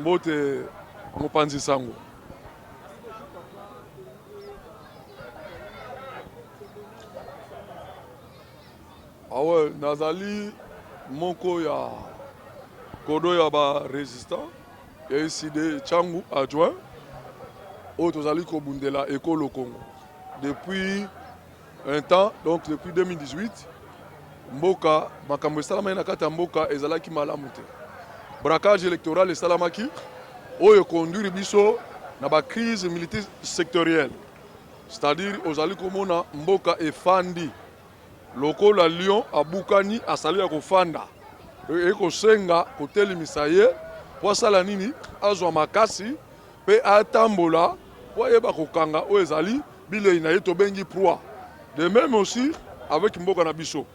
mbote mopanzi sango. Awe nazali moko ya kodo ya ba résistant ya iside Changu adjoint oyo tozali kobundela ekolo Congo depuis un temps, donc depuis 2018 mboka makambo esalamaki na kati ya mboka ezalaki malamu te. Braquage électoral esalamaki oyo conduire biso na ba crise militaire sectorielle, c'est-à-dire ozali komona mboka efandi lokola Lyon abukani asali ya kofanda ekosenga kotelimisa ye po asala nini azwa makasi pe atambola po ayeba kokanga oyo ezali bilei na ye tobengi proie. De même aussi avec mboka na biso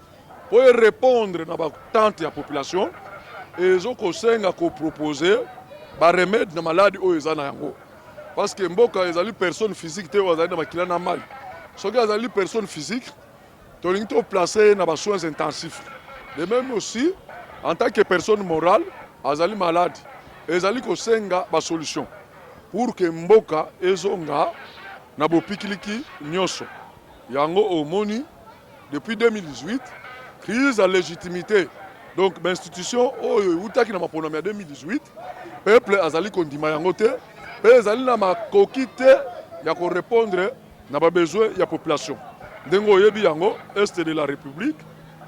po répondre na batante ya population ezokosenga kopropose baremede na maladi oyo eza na yango, parce que mboka ezali personne physique te oyo azali na makila na mai. Soki azali personne physique tolingi toplace na basoins intensifs. De même aussi en tant que personne morale azali malade ezali kosenga basolution pour que mboka ezonga na bopikiliki nyonso. Yango omoni depuis 2018 crise à légitimité, donc l'institution oyo utaki na maponami ya 2018 peuple azali kondima yango te pe ezali na makoki te ya korépondre na babesoin ya population. Ndenge oyebi yango este de la république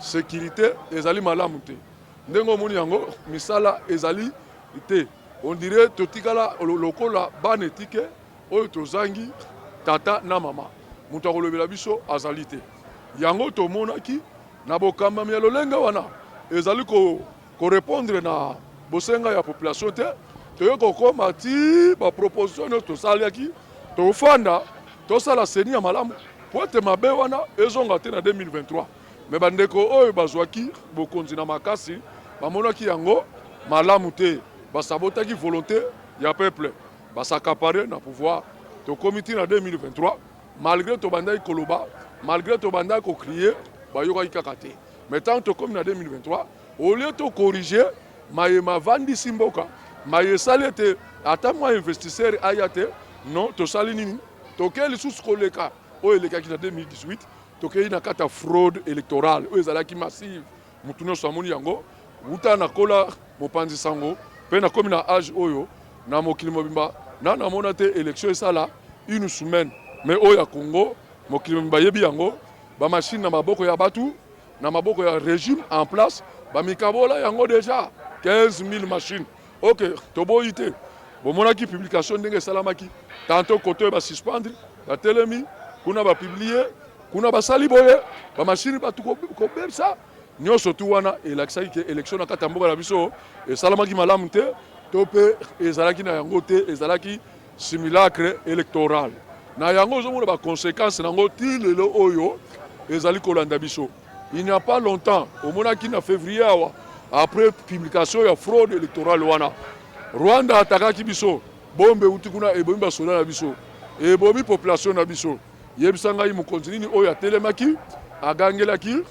sécurité ezali malamu te, ndenge omoni yango misala ezali te. On dirait totikala lokola bana etike oyo tozangi tata na mama, moto akolobela biso azali te. Yango tomonaki na bokambami ya lolenge wana ezali korépondre na bosenga ya population te, toye kokoma ti baproposition nyonso tosaliaki tofanda tosala seni ya malamu po ete mabe wana ezonga te na 2023. Me bandeko oyo bazwaki bokonzi na makasi bamonaki yango malamu te, basabotaki volonté ya peuple, basakapare na pouvoir. Tokomi ti na 2023 malgré tobandaki koloba, malgré tobandaki kokriye bayokaki kaka te. Mais tant tokomi na 2023 au lieu to corriger maye mavandisi mboka maye esali ete ata mwa investisseur aya te, non tosali nini tokei lisusu koleka oyo elekaki na 2018 tokei na kati ya fraude électorale oyo ezalaki massive. Mutu nyonso amoni yango wuta nakola mopanzi sango mpe nakomi na age oyo na mokili mobimba namona te élection esala une semaine. Mais oyo ya Congo mokili mobimba yebi yango bamashine na maboko ya batu na maboko ya régime en place bamikabola yango déjà 15 000 machines. Ok toboyi te bomonaki publication ndenge esalamaki tantôt koto basuspendre batelemi kuna bapublie kuna basali boye bamashine batu kobebisa nyonso tu wana elakisaki ke élection na kati ya mboka na biso esalamaki malamu te to mpe ezalaki na yango te, ezalaki simulacre électoral na yango ozomona baconséquence nango ti lelo oyo ezali kolanda biso. Il n'y a pas longtemps omonaki na février awa après publication ya fraude électorale wana Rwanda atakaki biso bombe uti kuna ebomi basoda na biso ebomi population na biso. Yebisa ngai mokonzi nini oyo atelemaki agangelaki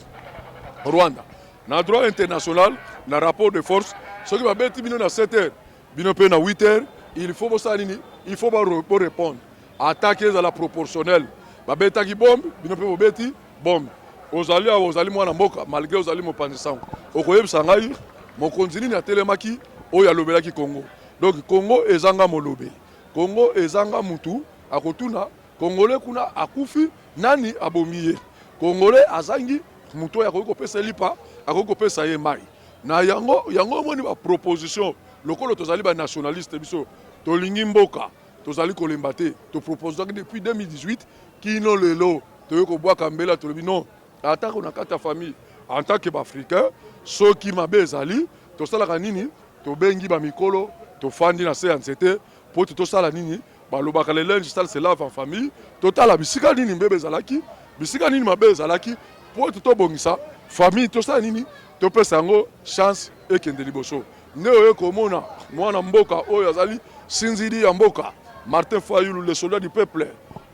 Rwanda na droit international na rapport de force soki babeti bino na 7h bino mpe na 8h il faut bosala nini, il faut répondre. Attaque ezala proportionnelle babetaki bombe bino mpe bobeti bombe ozali awa ozali mwana mboka malgré ozali mopanzi sango okoyebisa ngai mokonzi nini atelemaki oyo alobelaki Congo. Donc Congo ezanga molobeli, Congo ezanga mutu akotuna Congolais kuna akufi nani abomiye, Congolais azangi mutu ya kopesa lipa akopesa ye mai na yango moni ba proposition lokolo tozali ba nationaliste biso tolingi mboka tozali kolemba te to propose depuis 2018 kino lelo toyo ko bwaka mbela tolobi non ata ko na kata famille en tant que africain soki mabe ezali tosalaka nini tobengi ba mikolo tofandi na séance te po tosala nini balobaka le linge sale se lave en famille totala bisika nini mbebe ezalaki bisika nini mabe ezalaki po tobongisa famille tosala nini topesa yango chance ekende liboso. Nde oyo komona mwana mboka oyo azali sinzidi ya mboka Martin Fayulu, le soldat du peuple,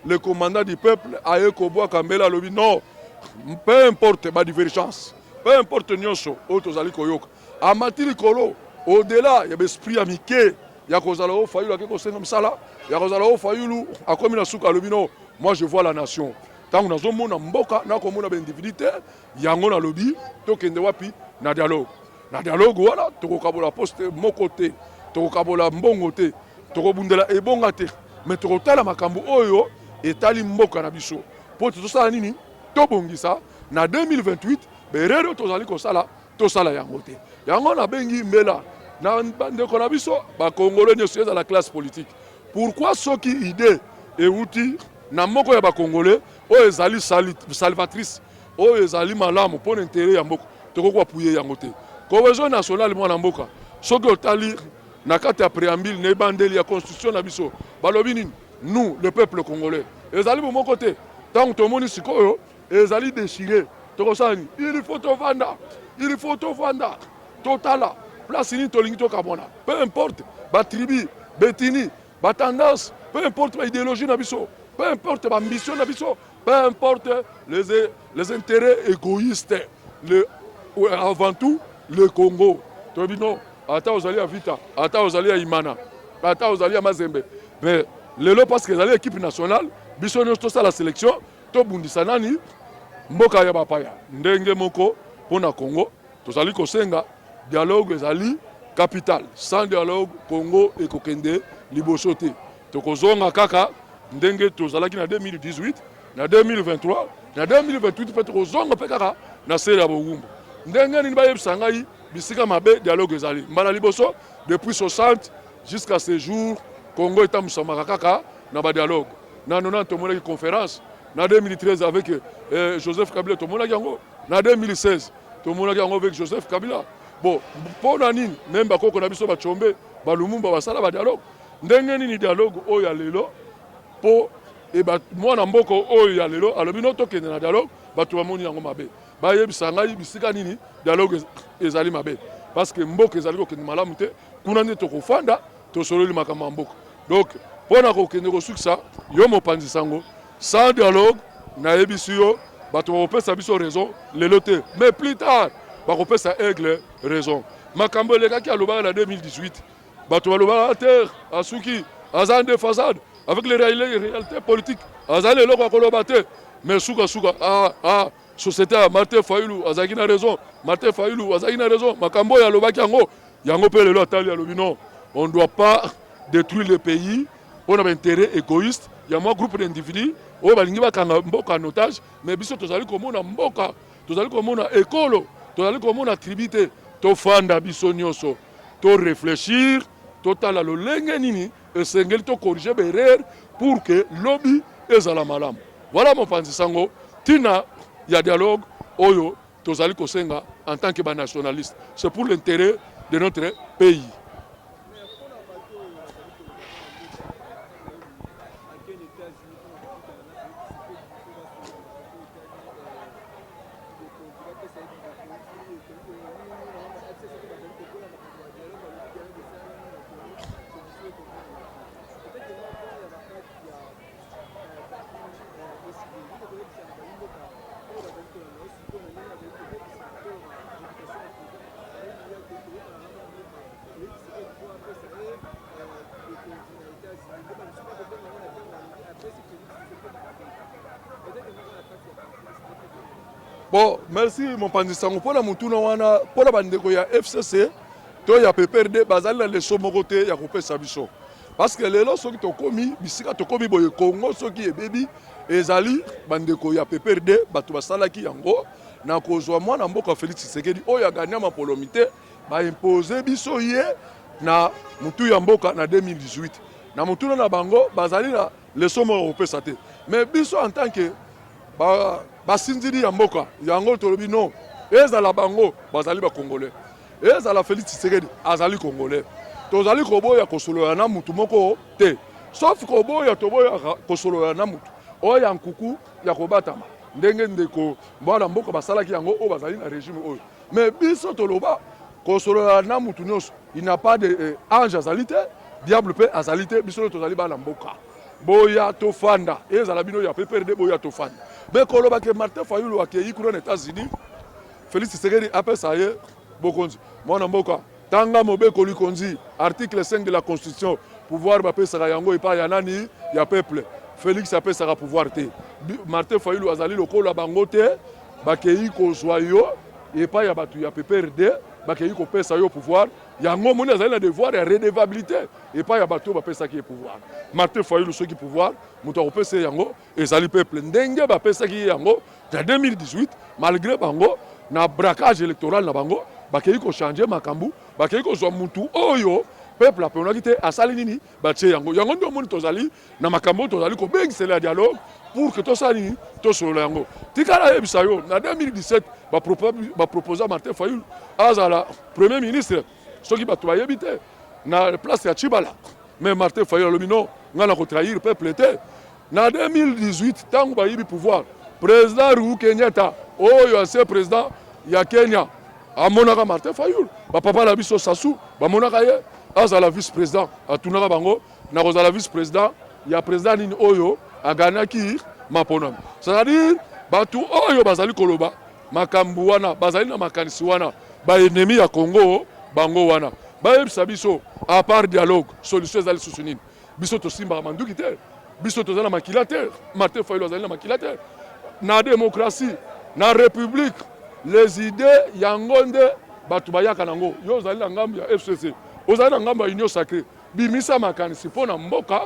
le commandant du peuple aye kobwaka mbela lobi non, peu importe ma divergence, peu importe nyonso oyo tozali koyoka amati likolo au-delà ya besprit amike ya kozala o Fayulu ake kosenga msala ya kozala o Fayulu akomi na suka lobino moi je vois la nation tango nazomona mboka na komona ba individu te yango na lobi tokende wapi na dialogue wana tokokabola poste moko te tokokabola mbongo te tokobundela ebonga te mais tokotala makambo oyo etali mboka na biso po tozosala nini tobongisa na 2028 berero tozali kosala tosala yango te yango na bengi mbela na bandeko na biso bakongole nyonso eza la classe politique pourquoi soki idée euti na moko ya bakongole oyo ezali salvatrice oyo ezali malamu mpo na intere ya mboka tokoki apuye yango te cohésion nationale mwana mboka soki otali na kati ya préambule na ebandeli ya constitution na biso balobi nini nous le peuple congolais ezali bomoko te ntango tomoni sikoyo ezali déchiré tokosala nini il faut tovanda totala place nini tolingi tokamona peu importe batribi betini batendance peu importe baidéologie na biso peu importe baambition na biso peu importe les intérêts égoïstes avant tout le Congo toyebi non ata ozali ya vita ata ozali ya imana ata ozali ya mazembe mais lelo parce que ezali équipe nationale biso nyonso tosala sélection tobundisa nani mboka ya bapaya ndenge moko mpona Congo tozali kosenga dialogue ezali capital sans dialogue Congo ekokende liboso te tokozonga kaka ndenge tozalaki na 2018 na 2023 na 2028 mpe tokozonga mpe kaka na sele ya bowumbu ndenge nini bayebisa ngai bisika mabe dialogue ezali mbala liboso depuis 60 jusqu'à ce jour Congo etambusamaka kaka na badialogue na 90 tomonaki conférence na 2013 avec Joseph Kabila tomonaki yango na 2016 tomonaki yango avec Joseph Kabila bon mpona nini même bakoko na biso bachombe balumumba basala badialogue ndenge nini dialogue oyo ya lelo mpo mwana mboko oyo ya lelo alobi no tokende na dialogue bato bamoni yango mabe bayebisa ngai bisika nini dialogue ezali mabe parce que mboka ezali kokende malamu te kuna nde tokofanda tosololi makambo ya mboka donc mpona kokende kosukisa yo mopanzi sango sans dialogue nayebisi yo bato bakopesa biso raison lelo te mais plus tard bakopesa aigle raison makambo elekaki alobaka na 2018 bato balobaka te asuki aza nde façade avec les réalités politiques azali eloko akoloba te mais suka société ya Martin Fayulu azalaki na raison Martin Fayulu azalaki na raison makambo oyo alobaki yango mpe lelo atali alobi non on ne doit pas détruire le pays on a un intérêt égoïste il y a un groupe d'individus oyo balingi bakanga mboka en otage mais biso tozali komona mboka tozali komona ekolo tozali komona tribité tofanda biso nyonso to réfléchir totala lolenge nini esengeli to corriger berere pour que lobby ezala malamu voilà mopanzi sango tina ya dialogue oyo tozali kosenga en tant que nationaliste c'est pour l'intérêt de notre pays. Bon, merci mon pandisango pour la mutuna wana pour la bandeko ya FCC to ya PPRD bazali na leso moko te ya kopesa biso parce que lelo soki tokomi bisika tokomi boye Congo soki ebebi ezali bandeko ya PPRD bato basalaki yango na kozwa mwana mboka Félix Tshisekedi oyo aganya mapolomi te ba imposer biso ye na mutu ya mboka na 2018 na mutuna na bango bazali na leso moko kopesa te mais biso en tant que basinzili ya mboka yango tolobi non ezala bango bazali ba congolais ezala Félix Tshisekedi azali congolais tozali koboya kosolola na mutu moko te sauf koboya toboya kosolola na mutu oyo ya nkuku ya kobatama ndenge ndeko mwana mboka basalaki yango oyo bazali na régime oyo mais biso toloba kosolola na mutu nyonso il n'a pas de ange azali te diable pe azali te biso tozali bana mboka boya tofanda ezala bino ya PPRD boya tofanda bekoloba ke Martin Fayulu akei kuna na États-Unis Félix Tshisekedi apesa ye bokonzi mwana mboka Tanga Mobe Kolikonzi, article 5 de la Constitution, pouvoir bapesaka yango et pas yanani, ya peuple. Félix apesaka pouvoir te. Martin Fayulu azali lokola bango te, bakei kozwa yo et pas ya batu ya PPRD, bakei kopesa yo pouvoir. Yango moni azali na devoir ya redevabilité et pas ya batu bapesaki pouvoir. Martin Fayulu soki pouvoir, muto kopesa yango ezali peuple ndenge bapesaki yango en 2018 malgré bango na braquage électoral na bango. Bakei ko changer makambu, bakei ko zwa mutu oyo peuple apenaki te asali nini batie yango. Yango ndo moni tozali na makambu tozali ko bengisela ya dialogue pour que tosali tosolo yango. Tikala yebisa yo na 2017 ba proposer Martin Fayulu azala premier ministre soki bato bayebi te na place ya Chibala. Mais Martin Fayulu alobi non ngana ko trahir peuple te. Na 2018 tango bayibi pouvoir président Uhuru Kenyatta oyo ancien président ya Kenya amonaka Martin Fayulu papa la biso Sassou bamonaka ye azala vice-président atunaka bango na kozala vice-président ya président nini oyo aganaki maponam. C'est-à-dire batu oyo bazali koloba makambu wana bazali na makanisi wana ba ennemi ya Congo bango wana bayebisa biso à part dialogue solution ezali susu nini biso tosimba manduki te biso tozala makila te. Martin Fayulu azali na makila te na démocratie na république. Les idées yangonde batu bayaka nango yo zali na ngambo ya FCC ozali na ngambo ya union sacrée bimisa makanisi pona mboka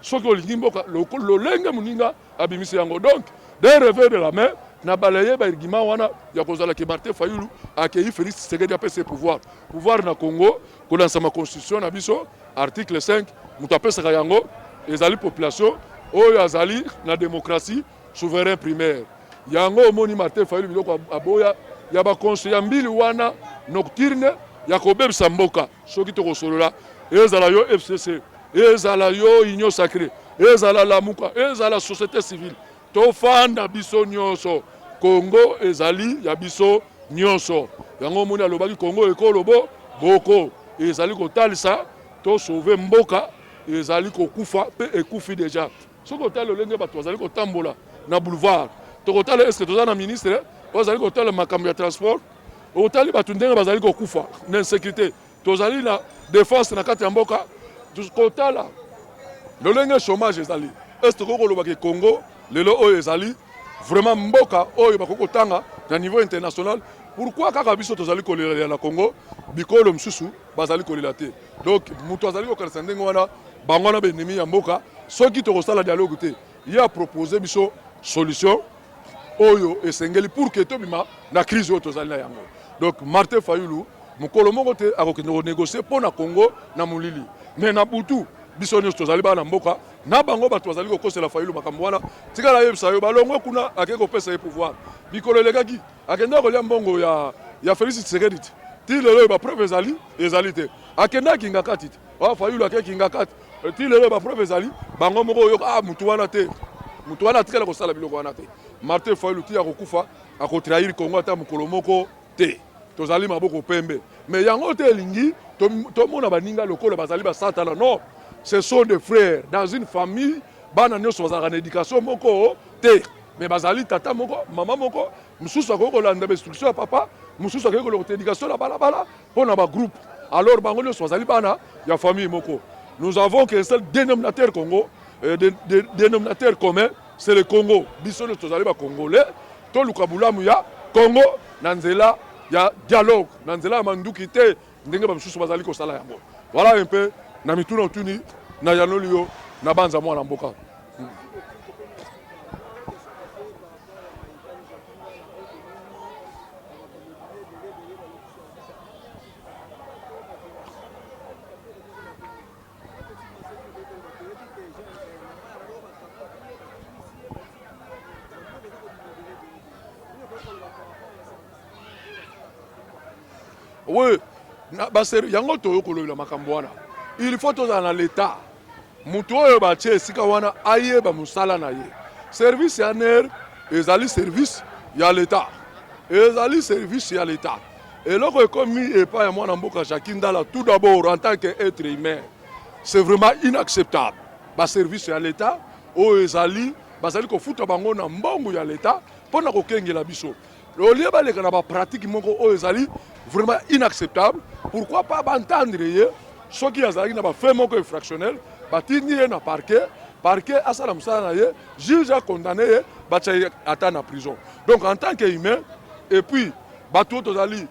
soki olingi mboka lolenge muninga abimisa yango. Donc des revers de la main na balaye ba argument wana ya kozala ke Martin Fayulu akei Félix Tshisekedi apesa pouvoir na Congo kolansa ma constitution na biso article 5 mutu apesaka yango ezali population oyo azali na démocratie souverain primaire. Yango omoni Martin Fayulu biloko aboya ya ba conseiller mbili wana nocturne ya kobebisa mboka soki tokosolola ezala yo FCC ezala yo union sacrée ezala lamuka ezala société civile tofanda biso nyonso Congo ezali ya biso nyonso. Yango omoni alobaki Congo ekolobo boko ezali kotalisa to sauver mboka ezali kokufa pe ekufi déjà soki otala lolenge bato bazali kotambola na boulevard tokotala est-ce que tozana ministre bazali kotala makambo ya transport otali bato ndenge bazali kokufa na insécurité tozali na défense na kati ya mboka tokotala lolenge chômage ezali est-ce que kokoloba ke Congo lelo oyo ezali vraiment mboka oyo bakokotanga na niveau international. Pourquoi kaka biso tozali kolela na Congo bikolo msusu bazali kolela te. Donc mutu azali kokanisa ndenge wana bango na benemi ya mboka soki tokosala dialogue te ya proposer biso solution oyo esengeli pour que tobima na crise oyo tozali na yango. Donc Martin Fayulu mukolo moko te akokende négocier pour na Congo na mulili mais na butu biso nyonso tozali bana mboka na bango bato bazali kokosela Fayulu makambo wana tikala yebisa yo balongo kuna akeki kopesa ye pouvoir bikolo elekaki akenda kolia mbongo ya Félix Tshisekedi ti lelo ba preuve ezali te akenda kinga kati Fayulu akeki kinga kati ti lelo ba preuve ezali bango moko yo mutu wana te mutu wana tikala kosala biloko wana te. Martin Fayulu ti akokufa akotrahir Congo ata mukolo moko te tozali maboko pembe mais yango te elingi tomona baninga lokola bazali basatana non. Ce sont des frères dans une famille bana nyonso bazalaka na éducation moko te mais bazali tata moko mama moko mususu akoki kolanda instruction ya papa mususu akoki kolanda éducation na balabala mpona bagroupe alors bango nyonso bazali bana ya famille moko. Nous avons qu'un seul dénominateur Congo dénominateur commun c'est le Congo biso nyonso tozali bacongolais toluka bulamu ya Congo na nzela ya dialogue na nzela ya manduki te ndenge bamususu bazali kosala yango. Voilà un peu na mituna otuni na yanolio na banza mwana mboka. Oui, yango toyo kolobela makambo wana. Il faut tozala na l'État. Mutu oyo batie esika wana ayeba musala na ye. Service ya NER ezali service ya l'État. Ezali service ya l'État. Eloko ekomi epa ya mwana mboka Jacques Ndala tout d'abord en tant qu'être humain. C'est vraiment inacceptable. Ba service ya l'État oyo ezali bazali kofuta bango na mbongo ya l'État pona kokengela biso. Olie baleka na ba pratique moko oyo ezali vraiment inacceptable. Pourquoi pas entendre ceux qui ont fait un infractionnel, batini na parquet à ça juge a condamné à prison. Donc en tant qu'humain, et puis bateau tozali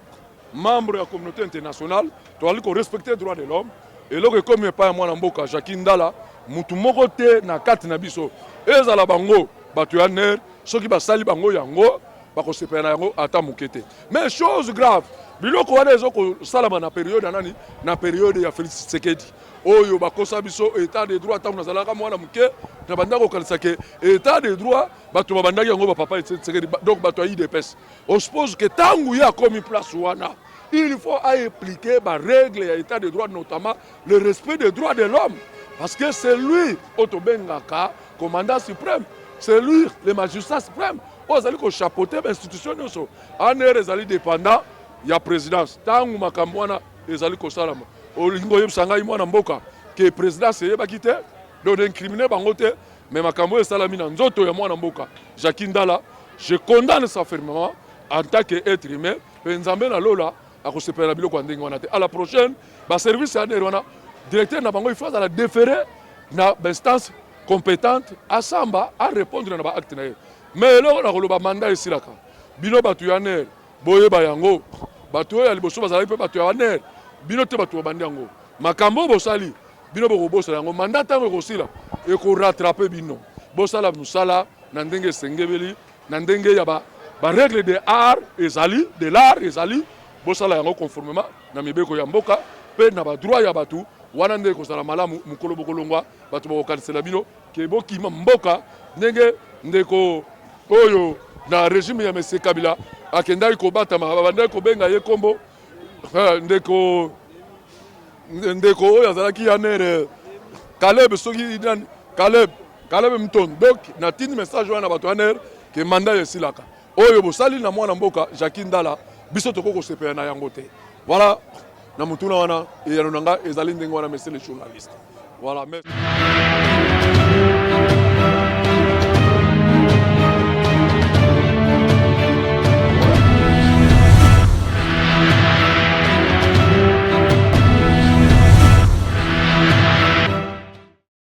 membre de la communauté internationale, tu dois respecter les droits de l'homme. Et là, comme il n'y a pas un mboka, Jacques Ndala, mutu moko te na kati na biso. Ezala bango, batu ya ner, ceux qui basali bango yango, bako sepena yango ata mukete. Mais chose grave, biloko wana ezoko salama na période nani, na période ya Félix Tshisekedi. Oyo bakosa biso état de droit tamu nazalaka mwana muke, na bandako kanisa ke état de droit, batu babandaki yango ba papa Tshisekedi, donc batu ya IDPS. On suppose que tangu ya komi place wana, il faut appliquer les règles et l'état de droit, notamment le respect des droits de l'homme. Parce que c'est lui, Otobengaka, commandant suprême, c'est lui, le magistrat suprême. Ils allaient chapeauter l'institution. En ils allaient dépendant, il y a présidence. Tant que Makamwana, ils allaient salama. Olingo yeb sanga imwana mboka que président c'est pas quitté, donc incriminer bangote, mais Makambo est salami na nzoto ya mwana mboka. Jacques Ndala, je condamne ça fermement en tant qu'être humain. Nzambe na lola. À la prochaine, le service à directeur il faut déférer na instance compétente à Samba à répondre à l'acte. Mais là, on a le mandat ici. Bino batu yaner, boye bayango, batu ya liboso bazali pe batu yaner, bino te batu bandango. Makambo bosali, bino boko bosala yango mandat tango kosila et ko rattraper bino. Bosala musala na ndenge sengebeli, na ndenge ya ba règle de art ezali, de l'art ezali. Bosala yango conformément na mibeko ya mboka pe na ba droit ya batu wana ndeko ko sala malamu mukolo bokolongwa batu ba okanisela bino ke bokima mboka ndenge ndeko oyo na régime ya Mese Kabila akendaki kobata babandaki kobenga ye kombo ndeko oyo azalaki ya nere Caleb soki Caleb Mton. Donc na tini message wana batu ya nere ke mandat esilaka oyo bosali na mwana mboka Jacques Ndala biso toko sepena yango te. Voilà, na mutuna wana e yanonanga ezali ndenge wana, monsieur le journaliste. Voilà, merci.